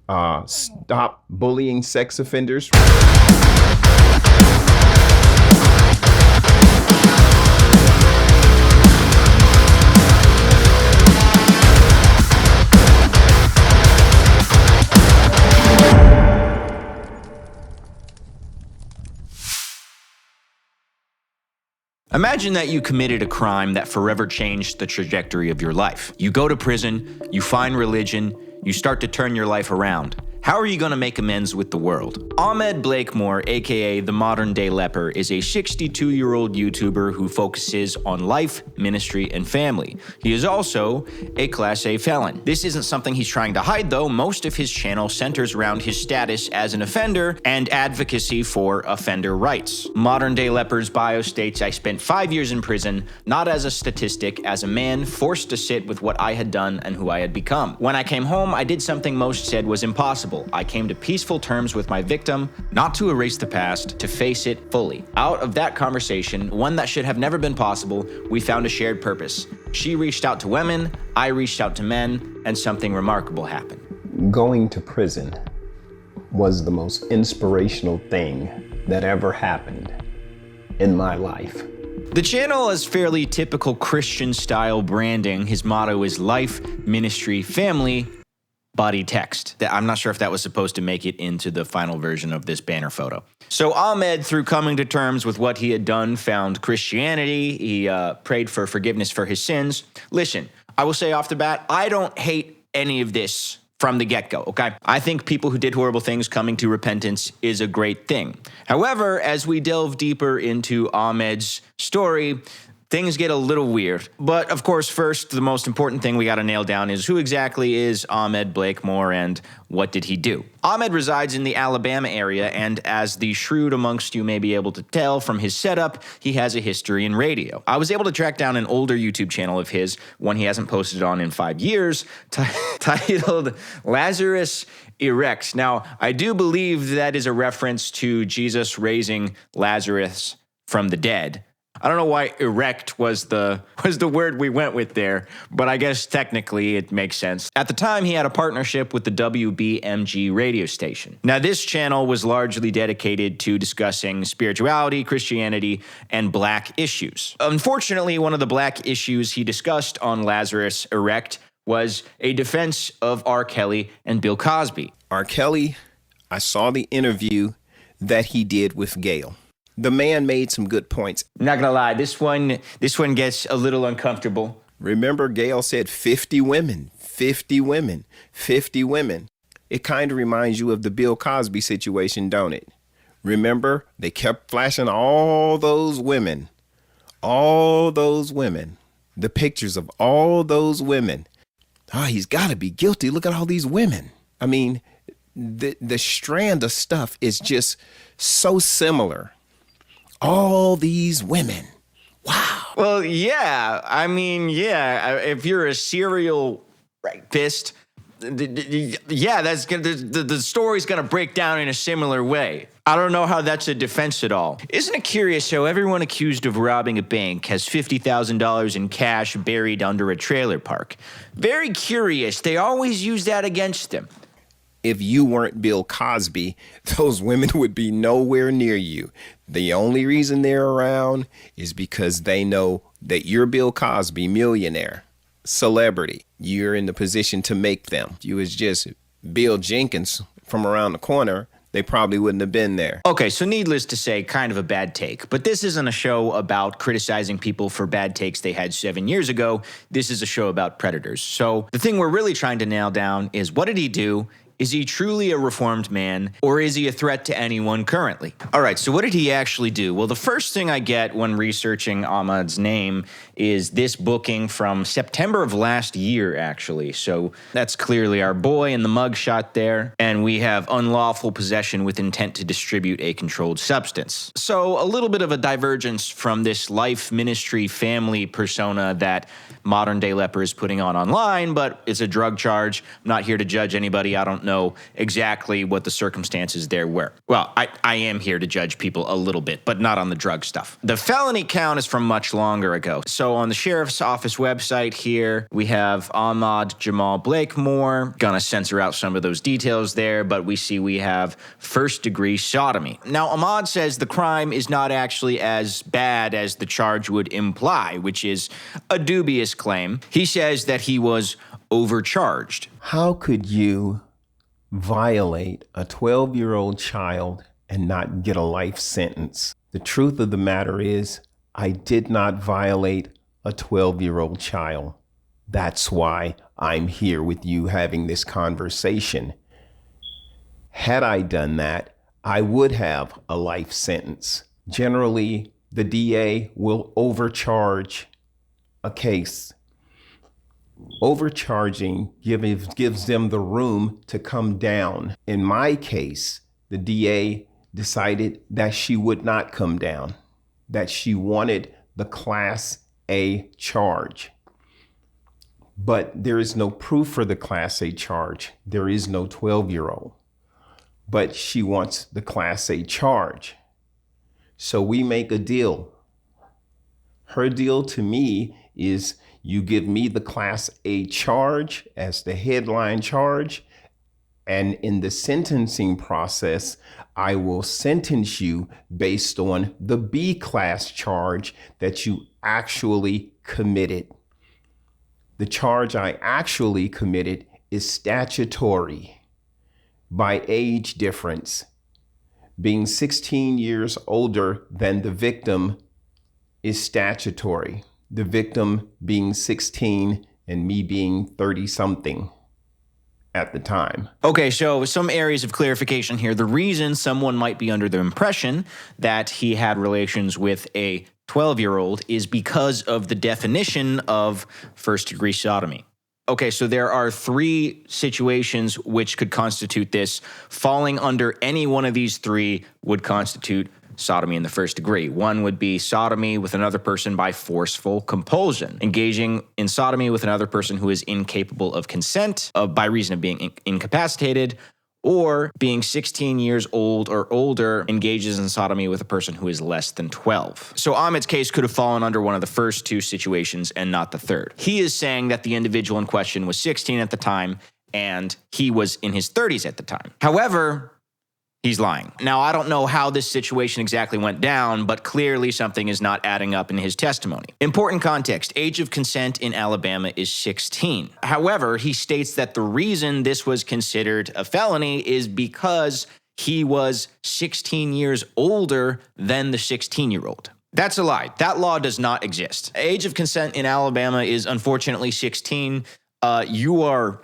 Stop bullying sex offenders. Imagine that you committed a crime that forever changed the trajectory of your life. You go to prison, you find religion, you start to turn your life around. How are you going to make amends with the world? Ahmad Blakemore, aka the Modern Day Leper, is a 62-year-old YouTuber who focuses on life, ministry, and family. He is also a Class A felon. This isn't something he's trying to hide though. Most of his channel centers around his status as an offender and advocacy for offender rights. Modern Day Leper's bio states, "I spent 5 years in prison, not as a statistic, as a man forced to sit with what I had done and who I had become. When I came home, I did something most said was impossible. I came to peaceful terms with my victim, not to erase the past, to face it fully. Out of that conversation, one that should have never been possible, we found a shared purpose. She reached out to women, I reached out to men, and something remarkable happened." Going to prison was the most inspirational thing that ever happened in my life. The channel has fairly typical Christian-style branding. His motto is life, ministry, family, body text. I'm not sure if that was supposed to make it into the final version of this banner photo. So Ahmed, through coming to terms with what he had done, found Christianity. He prayed for forgiveness for his sins. Listen, I will say off the bat, I don't hate any of this from the get-go, okay? I think people who did horrible things coming to repentance is a great thing. However, as we delve deeper into Ahmed's story, things get a little weird. But of course, first, the most important thing we gotta nail down is who exactly is Ahmad Blakemore and what did he do? Ahmed resides in the Alabama area, and as the shrewd amongst you may be able to tell from his setup, he has a history in radio. I was able to track down an older YouTube channel of his, one he hasn't posted on in 5 years, titled Lazarus Erect. Now, I do believe that is a reference to Jesus raising Lazarus from the dead. I don't know why erect was the word we went with there, but I guess technically it makes sense. At the time, he had a partnership with the WBMG radio station. Now, this channel was largely dedicated to discussing spirituality, Christianity, and black issues. Unfortunately, one of the black issues he discussed on Lazarus Erect was a defense of R. Kelly and Bill Cosby. R. Kelly, I saw the interview that he did with Gail. The man made some good points. I'm not gonna lie, this one gets a little uncomfortable. Remember, Gail said 50 women, 50 women, 50 women. It kind of reminds you of the Bill Cosby situation, don't it? Remember, they kept flashing all those women, the pictures of all those women. Oh, he's got to be guilty. Look at all these women. I mean, the strand of stuff is just so similar. All these women. Wow. Well, yeah. I mean, yeah. If you're a serial rapist, yeah, the story's gonna break down in a similar way. I don't know how that's a defense at all. Isn't it curious how everyone accused of robbing a bank has $50,000 in cash buried under a trailer park? Very curious. They always use that against them. If you weren't Bill Cosby, those women would be nowhere near you. The only reason they're around is because they know that you're Bill Cosby, millionaire, celebrity. You're in the position to make them. If you was just Bill Jenkins from around the corner, they probably wouldn't have been there. Okay, so needless to say, kind of a bad take. But this isn't a show about criticizing people for bad takes they had 7 years ago. This is a show about predators. So the thing we're really trying to nail down is, what did he do? Is he truly a reformed man, or is he a threat to anyone currently? All right, so what did he actually do? Well, the first thing I get when researching Ahmad's name is this booking from September of last year, actually. So that's clearly our boy in the mugshot there. And we have unlawful possession with intent to distribute a controlled substance. So a little bit of a divergence from this life, ministry, family persona that Modern Day Leper is putting on online, but it's a drug charge. I'm not here to judge anybody. I don't know exactly what the circumstances there were. Well, I am here to judge people a little bit, but not on the drug stuff. The felony count is from much longer ago. So So on the sheriff's office website here, we have Ahmad Jamal Blakemore. Gonna censor out some of those details there, but we have first-degree sodomy. Now, Ahmad says the crime is not actually as bad as the charge would imply, which is a dubious claim. He says that he was overcharged. How could you violate a 12-year-old child and not get a life sentence? The truth of the matter is, I did not violate a 12-year-old child. That's why I'm here with you having this conversation. Had I done that, I would have a life sentence. Generally, the DA will overcharge a case. Overcharging gives them the room to come down. In my case, the DA decided that she would not come down, that she wanted the Class A charge. But there is no proof for the Class A charge. There is no 12-year-old. But she wants the Class A charge. So we make a deal. Her deal to me is you give me the Class A charge as the headline charge, and in the sentencing process, I will sentence you based on the B class charge that you actually committed. The charge I actually committed is statutory by age difference. Being 16 years older than the victim is statutory. The victim being 16 and me being 30-something at the time. Okay, so some areas of clarification here. The reason someone might be under the impression that he had relations with a 12-year-old is because of the definition of first-degree sodomy. Okay, so there are three situations which could constitute this. Falling under any one of these three would constitute sodomy in the first degree. One would be sodomy with another person by forceful compulsion, engaging in sodomy with another person who is incapable of consent by reason of being incapacitated, or being 16 years old or older engages in sodomy with a person who is less than 12. So Ahmed's case could have fallen under one of the first two situations and not the third. He is saying that the individual in question was 16 at the time and he was in his 30s at the time. However, he's lying. Now, I don't know how this situation exactly went down, but clearly something is not adding up in his testimony. Important context: age of consent in Alabama is 16. However, he states that the reason this was considered a felony is because he was 16 years older than the 16-year-old. That's a lie. That law does not exist. Age of consent in Alabama is unfortunately 16. You are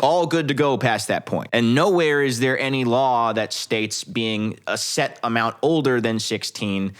all good to go past that point. And nowhere is there any law that states being a set amount older than 16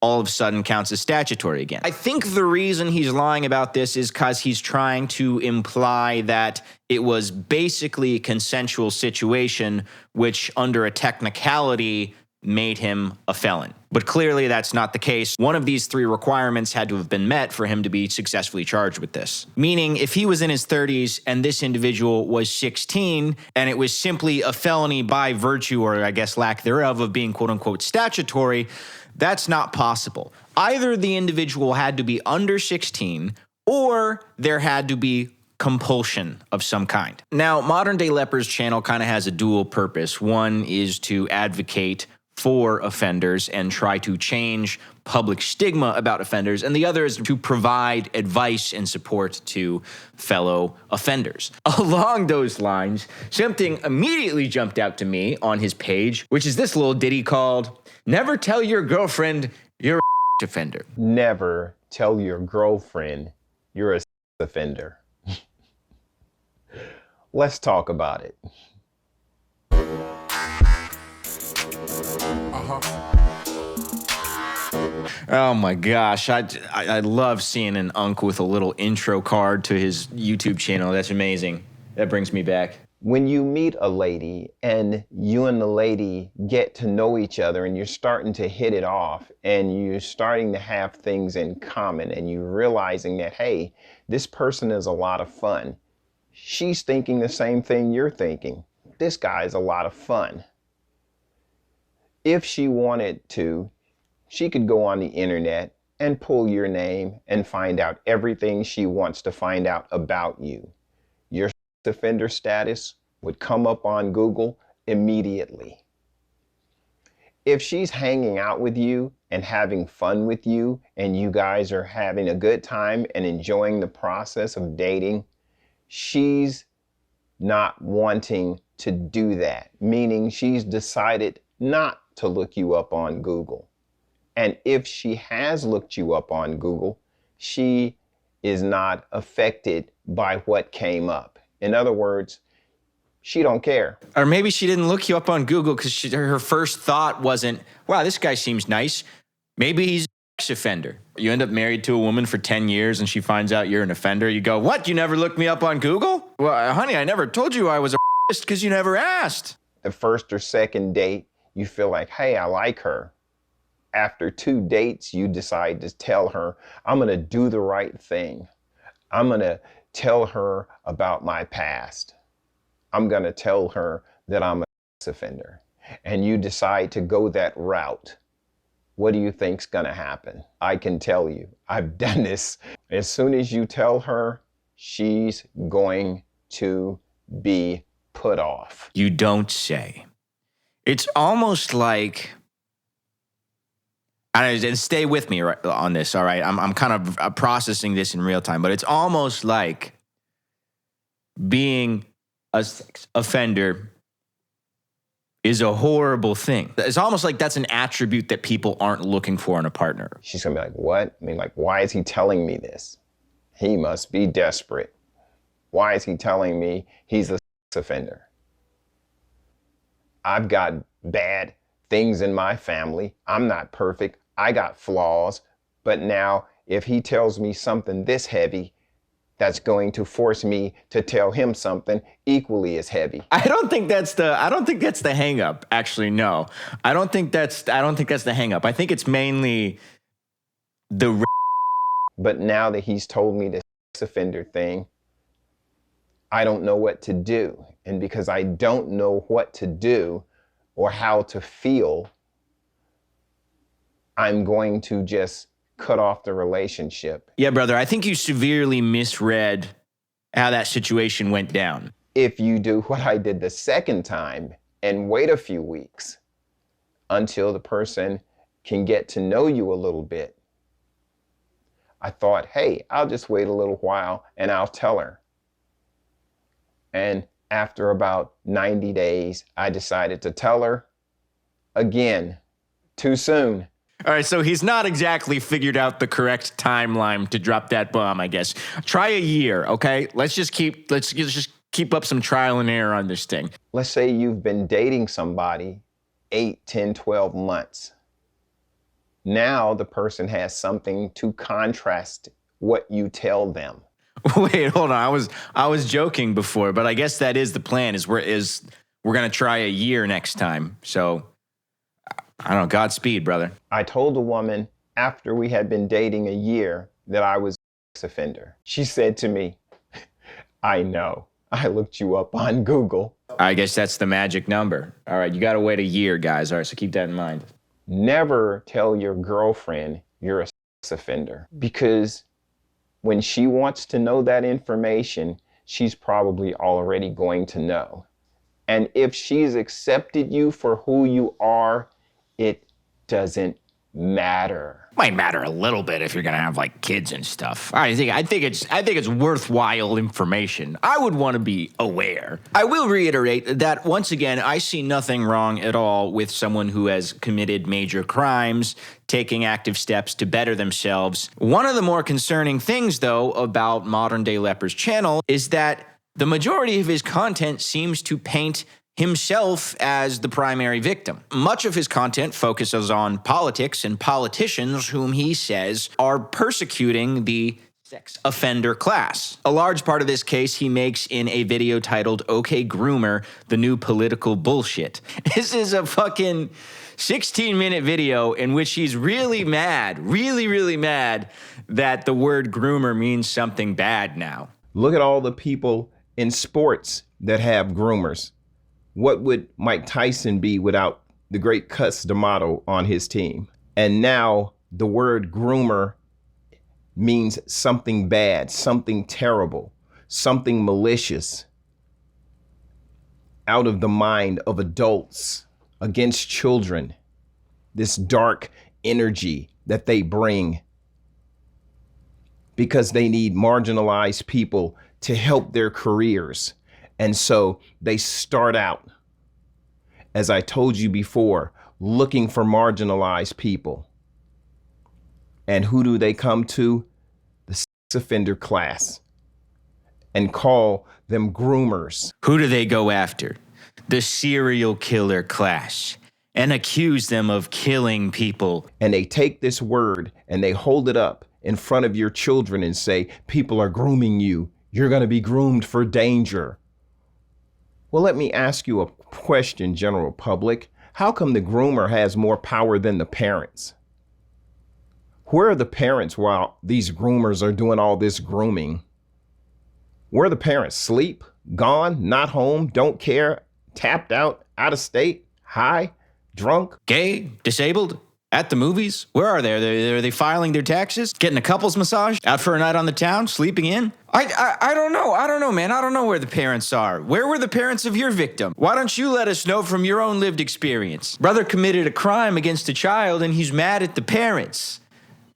all of a sudden counts as statutory again. I think the reason he's lying about this is because he's trying to imply that it was basically a consensual situation, which under a technicality made him a felon. But clearly that's not the case. One of these three requirements had to have been met for him to be successfully charged with this. Meaning, if he was in his 30s and this individual was 16 and it was simply a felony by virtue, or I guess lack thereof, of being quote unquote statutory, that's not possible. Either the individual had to be under 16 or there had to be compulsion of some kind. Now, Modern Day Leper's channel kind of has a dual purpose. One is to advocate for offenders and try to change public stigma about offenders, and the other is to provide advice and support to fellow offenders. Along those lines, something immediately jumped out to me on his page, which is this little ditty called "Never Tell Your Girlfriend You're a Offender." Never tell your girlfriend you're a offender. Let's talk about it. Oh my gosh, I love seeing an unk with a little intro card to his YouTube channel. That's amazing. That brings me back. When you meet a lady and you and the lady get to know each other and you're starting to hit it off and you're starting to have things in common and you're realizing that, hey, this person is a lot of fun. She's thinking the same thing you're thinking. This guy is a lot of fun. If she wanted to, she could go on the internet and pull your name and find out everything she wants to find out about you. Your offender status would come up on Google immediately. If she's hanging out with you and having fun with you, and you guys are having a good time and enjoying the process of dating, she's not wanting to do that, meaning she's decided not to look you up on Google. And if she has looked you up on Google, she is not affected by what came up. In other words, she don't care. Or maybe she didn't look you up on Google because her first thought wasn't, wow, this guy seems nice. Maybe he's an ex-offender. You end up married to a woman for 10 years and she finds out you're an offender. You go, what? You never looked me up on Google? Well, honey, I never told you I was a because you never asked. The first or second date, you feel like, hey, I like her. After 2 dates, you decide to tell her, I'm going to do the right thing. I'm going to tell her about my past. I'm going to tell her that I'm an ex-offender. And you decide to go that route. What do you think's going to happen? I can tell you, I've done this. As soon as you tell her, she's going to be put off. You don't say. It's almost like, and stay with me on this, all right? I'm kind of processing this in real time, but it's almost like being a sex offender is a horrible thing. It's almost like that's an attribute that people aren't looking for in a partner. She's gonna be like, what? I mean, like, why is he telling me this? He must be desperate. Why is he telling me he's a sex offender? I've got bad things in my family. I'm not perfect. I got flaws. But now, if he tells me something this heavy, that's going to force me to tell him something equally as heavy. I don't think that's the hang up. Actually, no. I don't think that's the hang up. I think it's mainly the But now that he's told me this sex offender thing, I don't know what to do. And because I don't know what to do or how to feel, I'm going to just cut off the relationship. Yeah, brother, I think you severely misread how that situation went down. If you do what I did the second time and wait a few weeks until the person can get to know you a little bit, I thought, hey, I'll just wait a little while and I'll tell her. And after about 90 days, I decided to tell her again, too soon. All right, so he's not exactly figured out the correct timeline to drop that bomb, I guess. Try a year, okay? Let's just keep up some trial and error on this thing. Let's say you've been dating somebody 8, 10, 12 months. Now the person has something to contrast what you tell them. Wait, hold on. I was joking before, but I guess that is the plan. We're gonna try a year next time. So I don't know. Godspeed, brother. I told a woman after we had been dating a year that I was an ex-offender. She said to me, I know. I looked you up on Google. I guess that's the magic number. All right, you got to wait a year, guys. All right, so keep that in mind. Never tell your girlfriend you're a sex offender, because when she wants to know that information, she's probably already going to know. And if she's accepted you for who you are, it doesn't matter. Might matter a little bit if you're gonna have like kids and stuff. I think it's worthwhile information. I would want to be aware. I will reiterate that once again, I see nothing wrong at all with someone who has committed major crimes taking active steps to better themselves. One of the more concerning things, though, about Modern Day Leper's channel is that the majority of his content seems to paint himself as the primary victim. Much of his content focuses on politics and politicians whom he says are persecuting the sex offender class. A large part of this case he makes in a video titled "Okay Groomer, the New Political Bullshit." This is a fucking 16-minute video in which he's really mad, really mad that the word groomer means something bad now. Look at all the people in sports that have groomers. What would Mike Tyson be without the great Cus D'Amato on his team? And now the word groomer means something bad, something terrible, something malicious out of the mind of adults against children. This dark energy that they bring because they need marginalized people to help their careers. And so they start out, as I told you before, looking for marginalized people. And who do they come to? The sex offender class, and call them groomers. Who do they go after? The serial killer class, and accuse them of killing people. And they take this word and they hold it up in front of your children and say, people are grooming you. You're going to be groomed for danger. Well, let me ask you a question, general public. How come the groomer has more power than the parents? Where are the parents while these groomers are doing all this grooming? Where are the parents? Sleep, gone, not home, don't care, tapped out of state, high, drunk? Gay, disabled, at the movies? Where are they? Are they filing their taxes? Getting a couple's massage? Out for a night on the town? Sleeping in? I don't know. I don't know, man. I don't know where the parents are. Where were the parents of your victim? Why don't you let us know from your own lived experience? Brother committed a crime against a child and he's mad at the parents.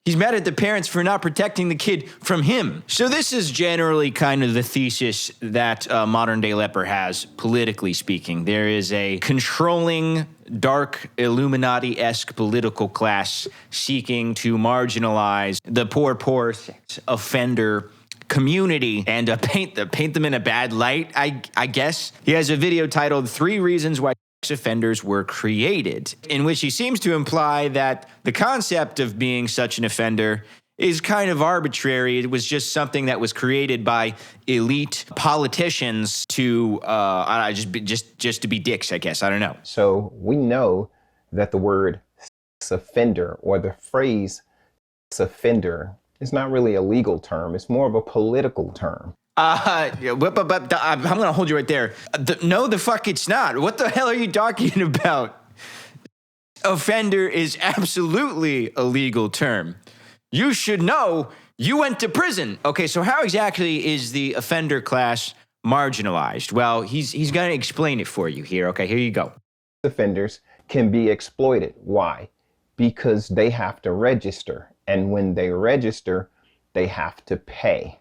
He's mad at the parents for not protecting the kid from him. So this is generally kind of the thesis that Modern Day Leper has, politically speaking. There is a controlling, dark, Illuminati-esque political class seeking to marginalize the poor sex offender community and paint them in a bad light, I guess. He has a video titled 3 Reasons Why Offenders were created, in which he seems to imply that the concept of being such an offender is kind of arbitrary. It was just something that was created by elite politicians to just to be dicks, I guess. I don't know. So we know that the word sex offender or the phrase sex offender is not really a legal term. It's more of a political term. I'm going to hold you right there. No, the fuck it's not. What the hell are you talking about? Offender is absolutely a legal term. You should know you went to prison. Okay, so how exactly is the offender class marginalized? Well, he's going to explain it for you here. Okay, here you go. Offenders can be exploited. Why? Because they have to register. And when they register, they have to pay.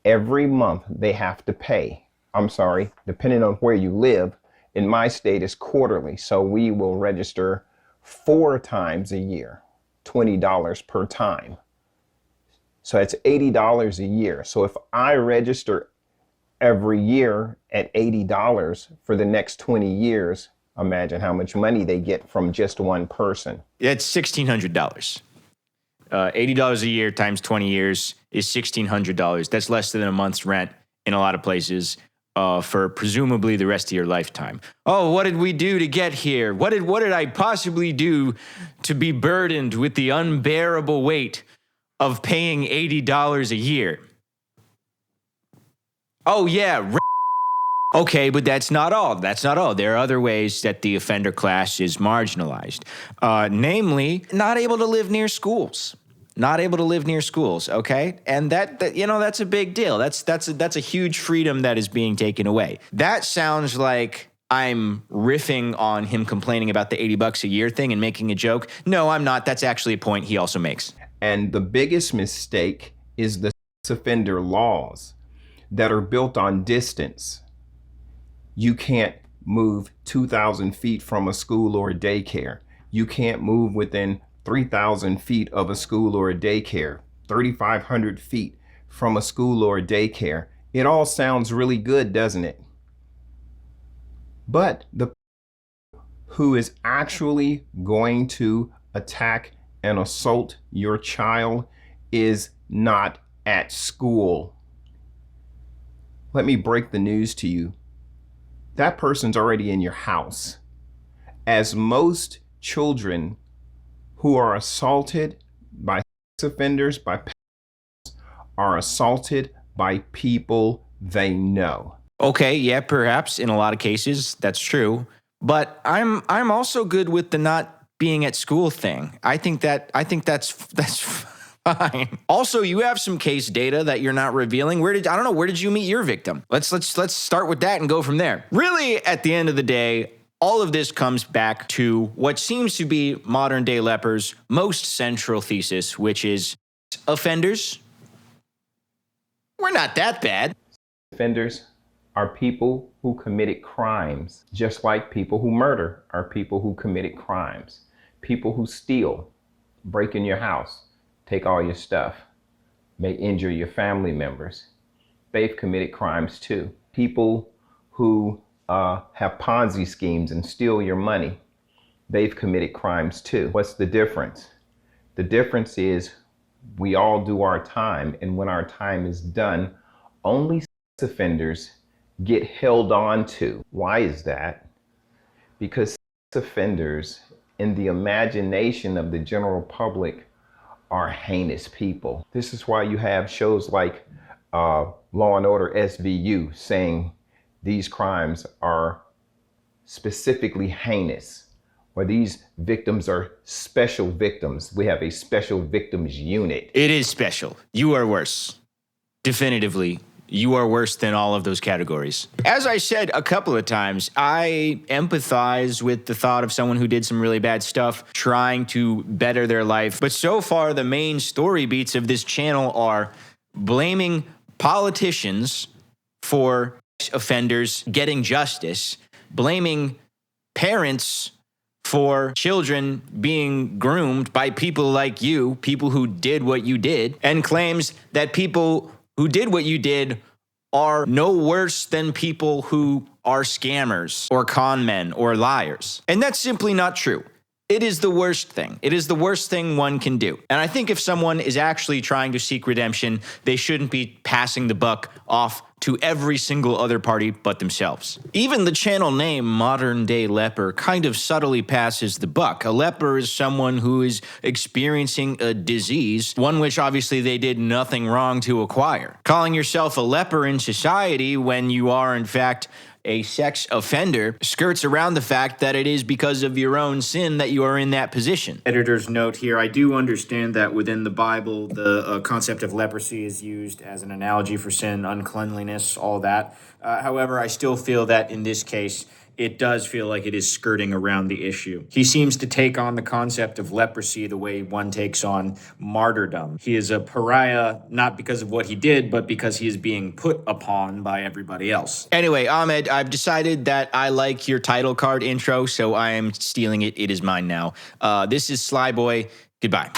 Every month they have to pay. I'm sorry, depending on where you live. In my state, it's quarterly. So we will register 4 times a year, $20 per time. So it's $80 a year. So if I register every year at $80 for the next 20 years, imagine how much money they get from just one person. It's $1,600. $80 a year times 20 years is $1,600. That's less than a month's rent in a lot of places for presumably the rest of your lifetime. Oh, what did we do to get here? What did I possibly do to be burdened with the unbearable weight of paying $80 a year? Oh, yeah. Okay, but that's not all. That's not all. There are other ways that the offender class is marginalized. Namely, not able to live near schools. Not able to live near schools, okay? And that you know, that's a big deal. That's a huge freedom that is being taken away. That sounds like I'm riffing on him complaining about the $80 a year thing and making a joke. No, I'm not. That's actually a point he also makes. And the biggest mistake is the sex offender laws that are built on distance. You can't move 2,000 feet from a school or a daycare. You can't move within 3,000 feet of a school or a daycare, 3,500 feet from a school or a daycare. It all sounds really good, doesn't it? But the who is actually going to attack and assault your child is not at school. Let me break the news to you. That person's already in your house. As most children who are assaulted by sex offenders, by parents, are assaulted by people they know. Okay, yeah, perhaps in a lot of cases that's true, but I'm also good with the not being at school thing. I think that's fine. Also, you have some case data that you're not revealing. I don't know, where did you meet your victim? Let's start with that and go from there. Really, at the end of the day, all of this comes back to what seems to be Modern Day Leper's most central thesis, which is offenders, we're not that bad. Offenders are people who committed crimes, just like people who murder are people who committed crimes. People who steal, break in your house, take all your stuff, may injure your family members. They've committed crimes too. People who have Ponzi schemes and steal your money, they've committed crimes too. What's the difference? The difference is we all do our time, and when our time is done, only sex offenders get held on to. Why is that? Because sex offenders, in the imagination of the general public, are heinous people. This is why you have shows like Law and Order SVU saying these crimes are specifically heinous, or these victims are special victims. We have a special victims unit. It is special. You are worse. Definitively, you are worse than all of those categories. As I said a couple of times, I empathize with the thought of someone who did some really bad stuff trying to better their life. But so far, the main story beats of this channel are blaming politicians for offenders getting justice, blaming parents for children being groomed by people like you, people who did what you did, and claims that people who did what you did are no worse than people who are scammers or con men or liars. And that's simply not true. It is the worst thing. It is the worst thing one can do. And I think if someone is actually trying to seek redemption, they shouldn't be passing the buck off to every single other party but themselves. Even the channel name, Modern Day Leper, kind of subtly passes the buck. A leper is someone who is experiencing a disease, one which obviously they did nothing wrong to acquire. Calling yourself a leper in society when you are in fact a sex offender skirts around the fact that it is because of your own sin that you are in that position. Editor's note here, I do understand that within the Bible, the concept of leprosy is used as an analogy for sin, uncleanliness, all that. However, I still feel that in this case, it does feel like it is skirting around the issue. He seems to take on the concept of leprosy the way one takes on martyrdom. He is a pariah, not because of what he did, but because he is being put upon by everybody else. Anyway, Ahmed, I've decided that I like your title card intro, so I am stealing it. It is mine now. This is Sly Boy. Goodbye.